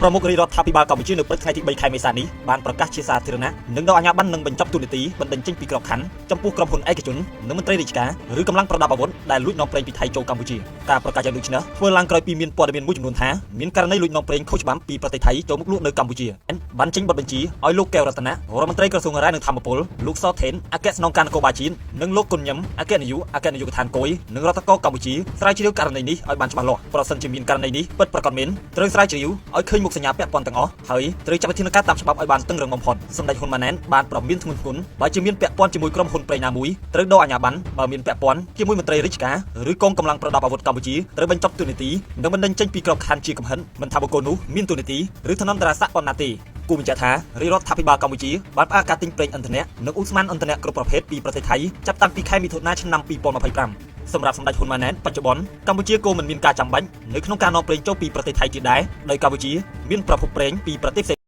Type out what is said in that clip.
ប្រមុខរាជរដ្ឋាភិបាលកម្ពុជានៅព្រឹកថ្ងៃទី3 ខែមេសានេះបានប្រកាសជាសាធារណៈនឹងដកអាជ្ញាប័ណ្ណនិងបញ្ចប់ទូនីតិបណ្ដឹងចេញពីក្របខ័ណ្ឌចំពោះក្រុមហ៊ុនឯកជននិងមន្ត្រីរាជការឬកម្លាំងប្រដាប់អាវុធដែលលួចនាំប្រេងពីថៃចូលកម្ពុជាការប្រកាសយ៉ាងដូចនេះធ្វើឡើងក្រោយពីមានព័ត៌មានមួយចំនួនថាមានករណីលួចនាំប្រេងខុសច្បាប់ពីប្រទេសថៃចូលមកលក់នៅកម្ពុជាបានចេញបទបញ្ជាឲ្យលោកកែវរតនារដ្ឋមន្ត្រីក្រសួងរាយនឹងធម្មពលលោកសថេនអគ្គស្នងការនគរបាលជាតិនិងលោកគុណញឹមអគ្គនាយកដ្ឋានគយនិងរដ្ឋកោកម្ពុជាស្រាវជ្រាវករណីនេះឲ្យបានច្បាស់លាស់ប្រសិនជាមានករណីនេះពិតប្រាកដមែនត្រូវស្រាវជ្រាវឲ្យឃើញមុខសញ្ញាពាក់ព័ន្ធទាំងអស់ហើយត្រូវចាត់វិធានការតាមច្បាប់ឲ្យបានតឹងរឹងបំផុតសម្ដេចហ៊ុនម៉ាណែតបានប្រមានធ្ងន់ធ្ងរបើជាមានពាក់ព័ន្ធជាមួយក្រុមហ៊ុនប្រេងណាមួយត្រូវដកអាជ្ញាប័ណ្ណបើមានពាក់ព័ន្ធជាមួយមន្ត្រីរាជការឬកងកម្លាំងប្រដាប់អាវុធកម្ពុជាត្រូវបញ្ចប់ទូនីតិនិងបណ្ដឹងចេញពីក្របខ័ណ្ឌជាកំហិតមិនថាបុគ្គលនោះមានទូនីតិឬឋានន្តរស័ក្តិប៉ុណ្ណាទេគូបញ្ជាក់ថារាជរដ្ឋាភិបាលកម្ពុជាបានផ្អាកការទិញប្រេងឥន្ធនៈនិងឧស្ម័នឥន្ធនៈគ្រប់ប្រភេទពីប្រទេសថៃចាប់តាំងពីខែមិថុនាឆ្នាំ2025សម្រាប់សម្ដេចហ៊ុនម៉ាណែតបច្ចុប្បន្នកម្ពុជាក៏មិនមានការចាំបាច់នៅក្នុងការនាំប្រេងចូលពីប្រទេសថៃទៀតដែរដោយកម្ពុជាមានប្រភពប្រេងពីប្រទេស